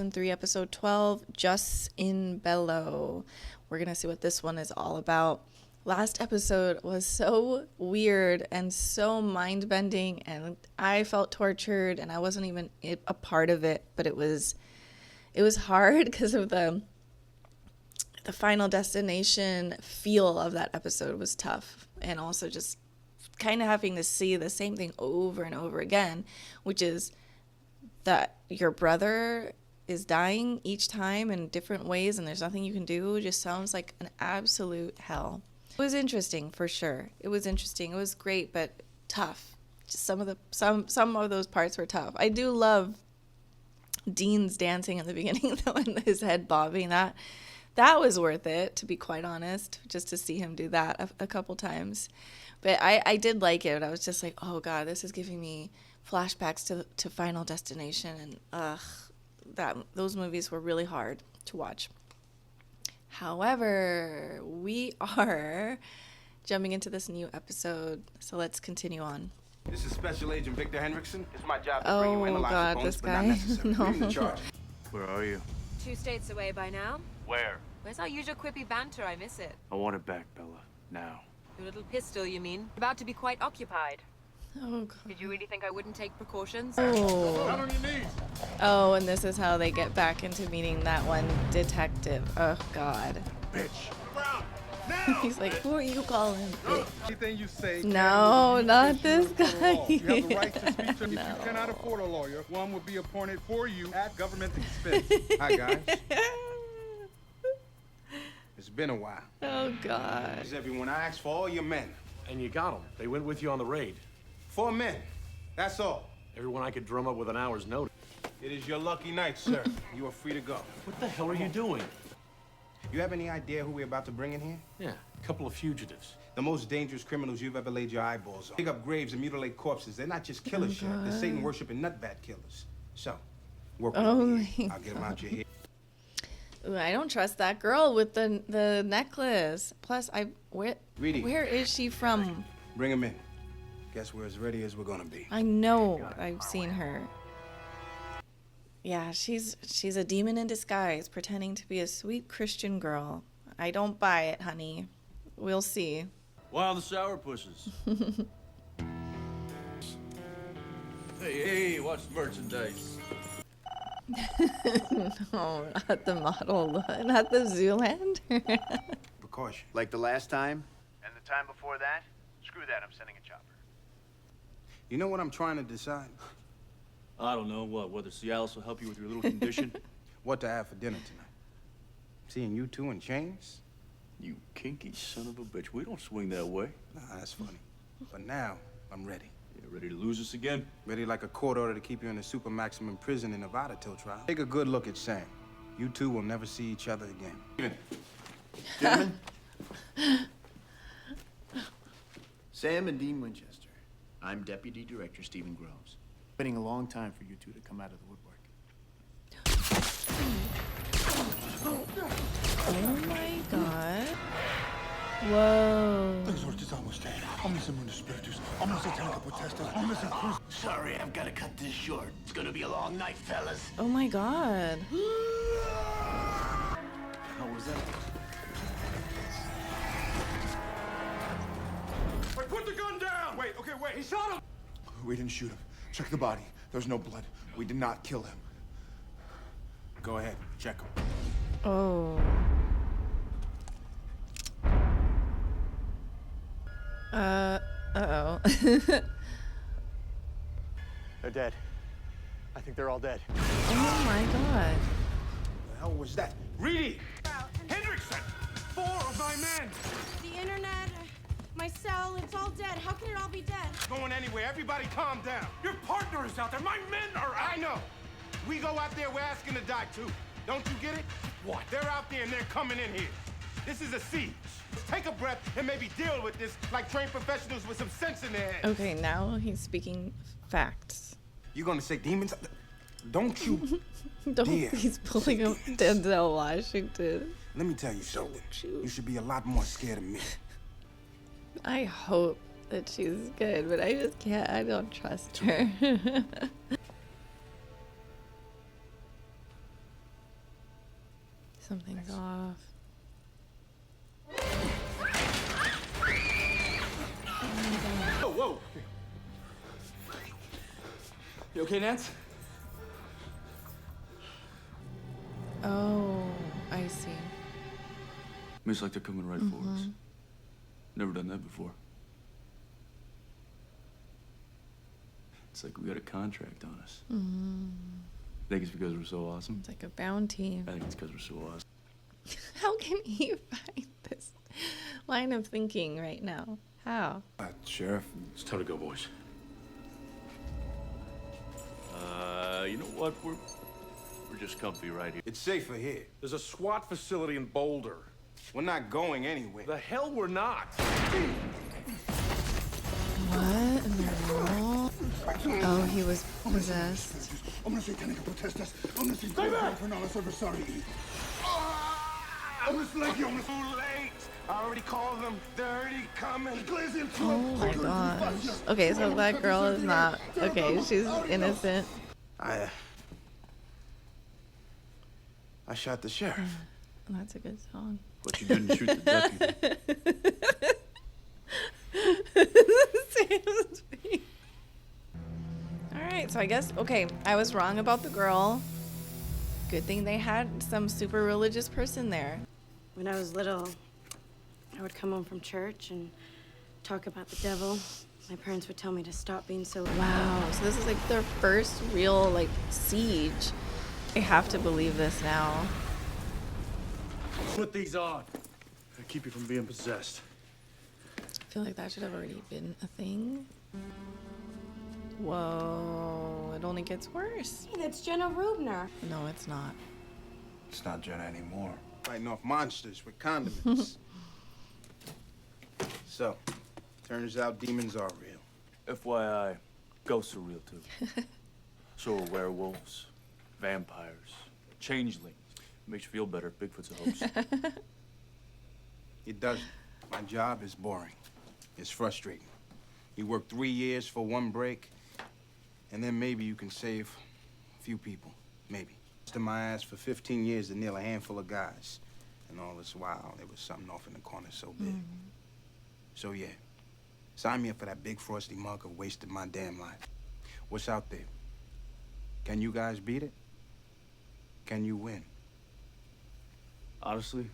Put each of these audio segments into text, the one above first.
Season 3, episode 12, JUS in BELLO. We're going to see what this one is all about. Last episode was so weird and so mind-bending, and I felt tortured, and I wasn't even a part of it, but it was hard because of the final destination feel of that episode was tough, and also just kind of having to see the same thing over and over again, which is that your brother is dying each time in different ways and there's nothing you can do. Just sounds like an absolute hell. It was interesting for sure. It was interesting. It was great, but tough. Just some of those parts were tough. I do love Dean's dancing in the beginning though, and his head bobbing. That was worth it, to be quite honest, just to see him do that a couple times. But I did like it. I was just like, oh God, this is giving me flashbacks to Final Destination, and those movies were really hard to watch. However, we are jumping into this new episode, so let's continue on. This is Special Agent Victor Henriksen. It's my job to bring you in a lot of this but guy. not necessary. No. You're in charge. Where are you? 2 states away by now. Where? Where's our usual quippy banter? I miss it. I want it back, Bella. Now. Your little pistol, you mean? About to be quite occupied. Oh God. Did you really think I wouldn't take precautions? Oh. Down on your knees. Oh, and this is how they get back into meeting that one detective. Oh God. Bitch. Brown. Now. He's like, who are you calling? Anything you say. No, not this guy. You have the right to speak to No. If you cannot afford a lawyer, one will be appointed for you at government expense. Hi, guys. It's been a while. Oh God. Is everyone? I asked for all your men. And you got them. They went with you on the raid. 4 men. That's all. Everyone I could drum up with an hour's notice. It is your lucky night, sir. You are free to go. What the hell are you doing? You have any idea who we're about to bring in here? Yeah, a couple of fugitives. The most dangerous criminals you've ever laid your eyeballs on. Dig up graves and mutilate corpses. They're not just killer shit. They're Satan-worshipping nutbat killers. So, work with me. I'll get them out your head. Ooh, I don't trust that girl with the necklace. Plus, where is she from? Bring them in. Guess we're as ready as we're gonna be. I know I've seen her. Yeah, she's a demon in disguise, pretending to be a sweet Christian girl. I don't buy it, honey. We'll see. Wild the sourpusses. Hey, watch the merchandise. No, not the model, not the Zoolander. Precaution. Like the last time? And the time before that? Screw that, I'm sending a chopper. You know what I'm trying to decide? I don't know whether Cialis will help you with your little condition. What to have for dinner tonight? Seeing you two in chains? You kinky son of a bitch. We don't swing that way. Nah, that's funny. But now, I'm ready. You ready to lose us again? Ready like a court order to keep you in a super maximum prison in Nevada till trial. Take a good look at Sam. You two will never see each other again. Gentlemen? Sam and Dean Winchester. I'm Deputy Director Stephen Groves. Waiting a long time for you two to come out of the woodwork. Oh my God. Whoa. Sorry, I've got to cut this short. It's gonna be a long night, fellas. Oh my God. How was that? Wait, put the gun down! Wait, okay, wait. He shot him! We didn't shoot him. Check the body. There's no blood. We did not kill him. Go ahead, check him. Oh. Uh-oh. They're dead. I think they're all dead. Oh my God. The hell was that? Reedy! Henriksen! 4 of my men! The internet, my cell, it's all dead. How can it all be dead? Going anywhere. Everybody calm down. Your partner is out there. My men are out. I know. We go out there, we're asking to die too. Don't you get it? What? They're out there and they're coming in here. This is a siege. Take a breath and maybe deal with this like trained professionals with some sense in their heads. Okay, now he's speaking facts. You gonna say demons? Don't you? Don't. Dear. He's pulling up Denzel Washington. Let me tell you something. you. You should be a lot more scared of me. I hope that she's good, but I just can't. I don't trust her. Something's off. Whoa, whoa! You okay, Nance? Oh, I see. It's like they're coming right for us. Never done that before. It's like we got a contract on us. I think it's because we're so awesome. It's like a bounty. I think it's because we're so awesome. How can he find this line of thinking right now? How? Sheriff. It's time to go, boys. You know what? We're just comfy right here. It's safer here. There's a SWAT facility in Boulder. We're not going anywhere. The hell we're not. What in the world? Oh, he was possessed. Hombre satánico protestas. Hombre sin infernales adversari. Hombre legiones. Too late. I already called them. They're already coming. Oh my gosh. Okay, so that girl is not okay. She's innocent. I shot the sheriff. That's a good song. But you didn't shoot the deputy. Sam's face. All right, so I guess okay. I was wrong about the girl. Good thing they had some super religious person there. When I was little, I would come home from church and talk about the devil. My parents would tell me to stop being so loud. Wow, so this is like their first real like siege. I have to believe this now. Put these on. They keep you from being possessed. I feel like that should have already been a thing. Whoa, it only gets worse. Hey, that's Jenna Rubner. No, it's not. It's not Jenna anymore. Fighting off monsters with condiments. So, turns out demons are real. FYI, ghosts are real too. So are werewolves, vampires, changelings. Makes you feel better. Bigfoot's a hoax. It doesn't. My job is boring. It's frustrating. You work 3 years for one break, and then maybe you can save a few people. Maybe. To my ass for 15 years to nail a handful of guys. And all this while, there was something off in the corner so big. So yeah, sign me up for that big frosty mug of wasting my damn life. What's out there? Can you guys beat it? Can you win? Honestly,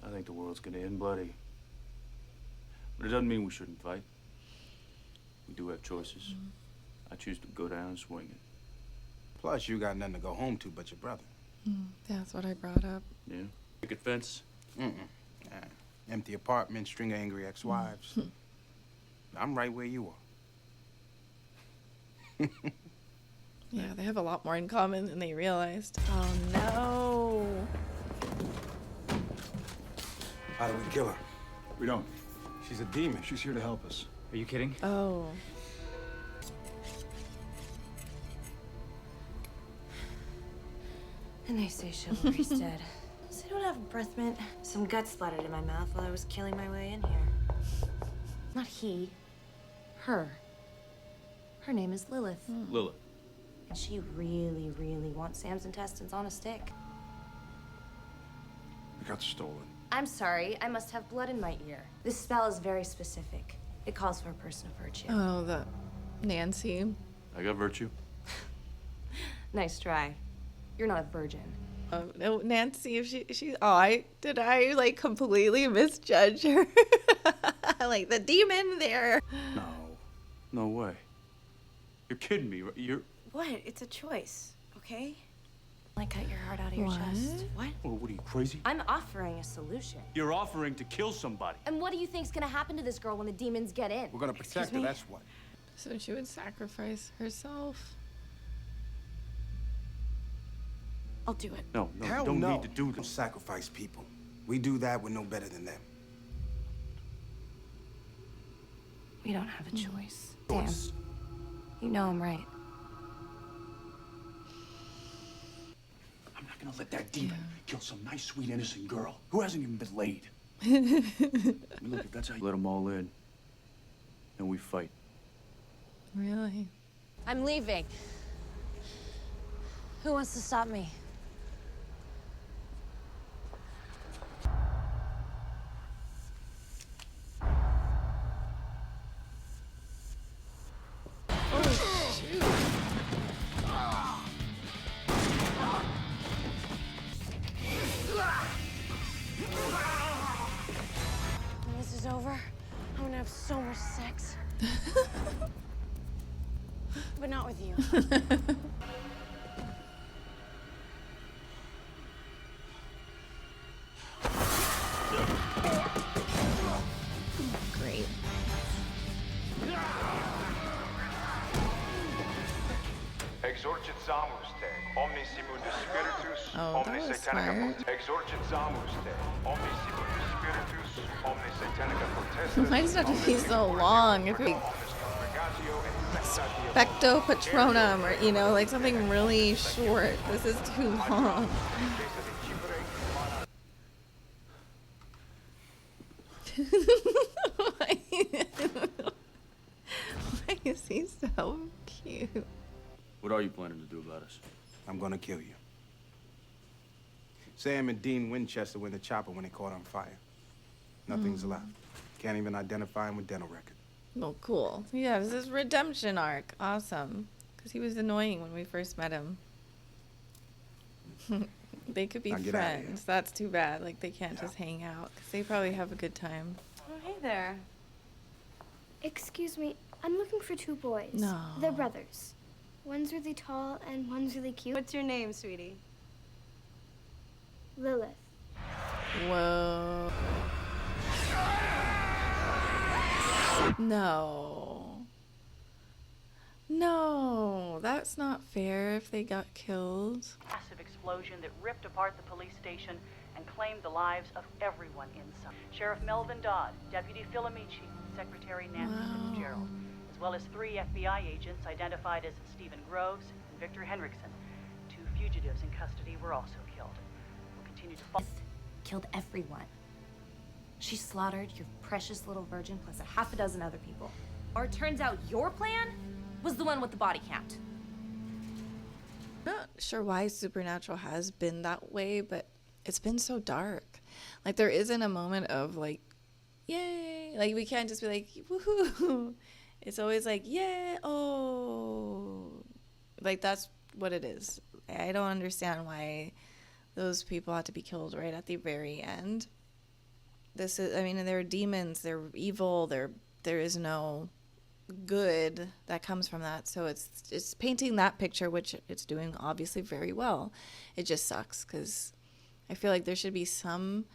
I think the world's gonna end bloody. But it doesn't mean we shouldn't fight. We do have choices. I choose to go down swinging. Plus, you got nothing to go home to but your brother. That's what I brought up. Yeah. Picket fence. Empty apartment, string of angry ex-wives. I'm right where you are. Yeah, they have a lot more in common than they realized. Oh no. How do we kill her? We don't. She's a demon. She's here to help us. Are you kidding? Oh. And they say chivalry's dead. So I don't have a breath mint. Some guts splattered in my mouth while I was killing my way in here. Not he. Her. Her name is Lilith. Lilith. And she really, really wants Sam's intestines on a stick. We got stolen. I'm sorry, I must have blood in my ear. This spell is very specific. It calls for a person of virtue. Oh, the Nancy. I got virtue. Nice try. You're not a virgin. Oh, no, Nancy, if she I like completely misjudge her? Like the demon there. No. No way. You're kidding me. You're... What? It's a choice, okay? Like cut your heart out of your What? chest. What? Oh, what are you, crazy? I'm offering a solution. You're offering to kill somebody. And what do you think's gonna happen to this girl when the demons get in? We're gonna protect her, me? that's what. So she would sacrifice herself. I'll do it. No, no, Hell you don't no. need to do Don't this. sacrifice people. We do that, we're no better than them. We don't have a choice. Damn. You know I'm right. I'm not gonna let that demon kill some nice, sweet, innocent girl who hasn't even been laid. I mean, look, if that's how you let them all in, and we fight. Really? I'm leaving. Who wants to stop me? but not with you. Great. Exorcit Zamuste, omnis immundus spiritus, Oh, that omnis was satanica smart. Exorcit Zamuste, omnis immundus spiritus, omnis satanica potestas. Why does it have to be so long? If we Specto Patronum, or you know, like something really short. This is too long. Why is he so cute? What are you planning to do about us? I'm gonna kill you. Sam and Dean Winchester were in the chopper when they caught on fire. Nothing's left. Can't even identify him with dental record. Oh, cool. Yeah, this is redemption arc. Awesome. Because he was annoying when we first met him. They could be Now get outta here. friends. That's too bad. Like, they can't just hang out. Because they probably have a good time. Oh, hey there. Excuse me, I'm looking for two boys. No. They're brothers. One's really tall and one's really cute. What's your name, sweetie? Lilith. Whoa. No. No, that's not fair if they got killed. Massive explosion that ripped apart the police station and claimed the lives of everyone inside. Sheriff Melvin Dodd, Deputy Phil Amici, Secretary Nancy Fitzgerald, as well as 3 FBI agents identified as Stephen Groves and Victor Henriksen. 2 fugitives in custody were also killed. We'll continue to follow. Killed everyone. She slaughtered your precious little virgin plus a half a dozen other people. Or it turns out your plan was the one with the body count. Not sure why Supernatural has been that way, but it's been so dark. Like, there isn't a moment of, like, yay. Like, we can't just be like, woohoo. It's always like, yeah, oh. Like, that's what it is. I don't understand why those people had to be killed right at the very end. This is, I mean, they're demons, they're evil, there is no good that comes from that. So it's painting that picture, which it's doing obviously very well. It just sucks because I feel like there should be some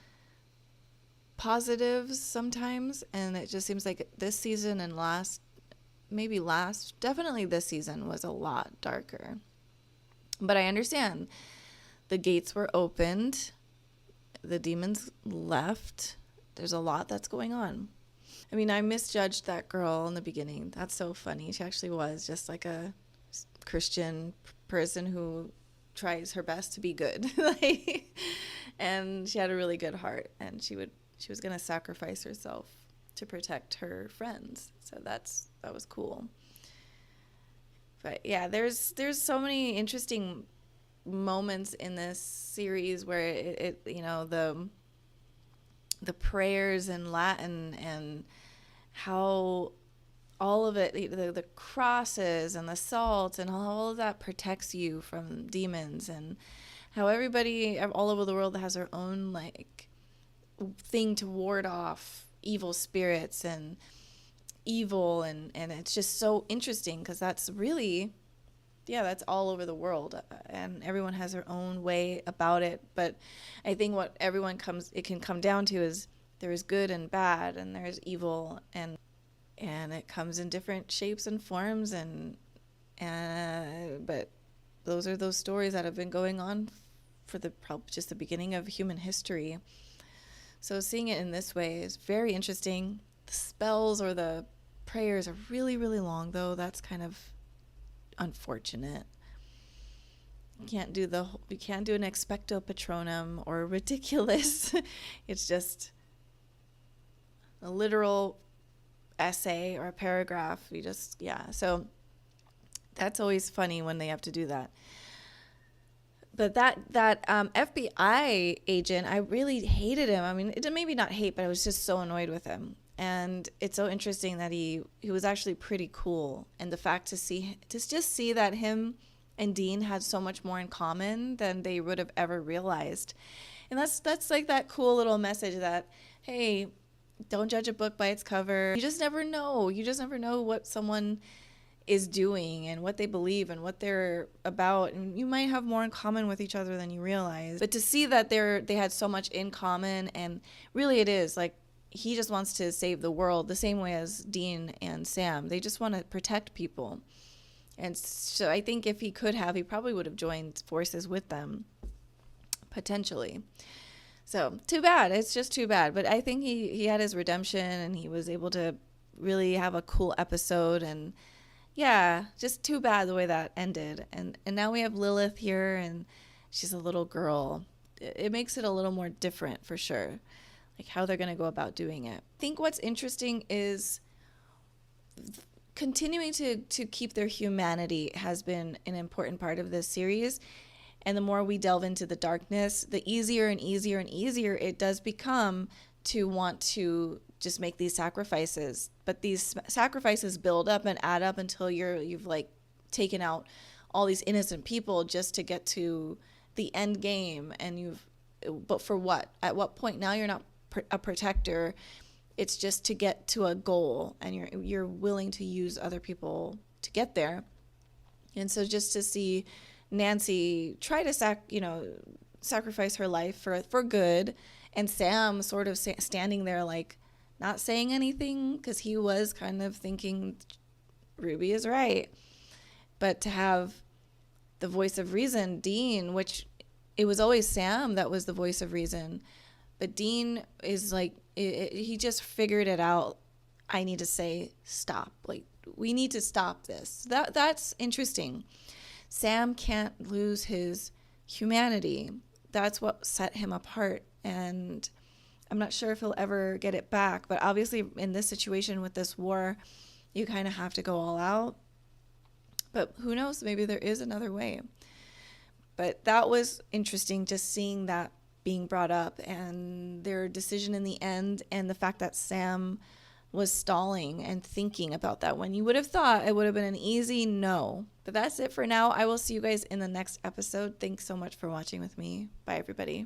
positives sometimes, and it just seems like this season and definitely this season was a lot darker. But I understand the gates were opened, the demons left. There's a lot that's going on. I mean, I misjudged that girl in the beginning. That's so funny. She actually was just like a Christian person who tries her best to be good. And she had a really good heart, and she was going to sacrifice herself to protect her friends. So that was cool. But yeah, there's so many interesting moments in this series where it you know, the prayers in Latin and how all of it, the crosses and the salt and all of that protects you from demons, and how everybody all over the world has their own like thing to ward off evil spirits and evil, and it's just so interesting because that's really, yeah, that's all over the world, and everyone has their own way about it. But I think what it can come down to is there is good and bad, and there's evil, and it comes in different shapes and forms, but those are those stories that have been going on for just the beginning of human history. So seeing it in this way is very interesting. The spells or the prayers are really, really long, though. That's kind of unfortunate. You can't do an expecto patronum or ridiculous. It's just a literal essay or a paragraph. So that's always funny when they have to do that. But that FBI agent, I really hated him. I mean, maybe not hate, but I was just so annoyed with him. And it's so interesting that he was actually pretty cool. And the fact to just see that him and Dean had so much more in common than they would have ever realized. And that's like that cool little message that, hey, don't judge a book by its cover. You just never know. You just never know what someone is doing and what they believe and what they're about. And you might have more in common with each other than you realize. But to see that they had so much in common, and really it is like he just wants to save the world the same way as Dean and Sam. They just want to protect people. And so I think if he could have, he probably would have joined forces with them, potentially. So too bad. It's just too bad. But I think he had his redemption, and he was able to really have a cool episode. And yeah, just too bad the way that ended. And now we have Lilith here, and she's a little girl. It makes it a little more different for sure, like how they're going to go about doing it. I think what's interesting is continuing to keep their humanity has been an important part of this series. And the more we delve into the darkness, the easier and easier and easier it does become to want to just make these sacrifices. But these sacrifices build up and add up until you've like taken out all these innocent people just to get to the end game. And but for what? At what point? Now you're not a protector. It's just to get to a goal, and you're willing to use other people to get there. And so just to see Nancy try to sacrifice her life for good, and Sam sort of standing there like not saying anything, because he was kind of thinking Ruby is right. But to have the voice of reason, Dean, which it was always Sam that was the voice of reason, but Dean is like, he just figured it out. I need to say stop. Like, we need to stop this. That's interesting. Sam can't lose his humanity. That's what set him apart. And I'm not sure if he'll ever get it back. But obviously in this situation with this war, you kind of have to go all out. But who knows? Maybe there is another way. But that was interesting, just seeing that being brought up and their decision in the end, and the fact that Sam was stalling and thinking about that when you would have thought it would have been an easy no. But that's it for now. I will see you guys in the next episode. Thanks so much for watching with me. Bye, everybody.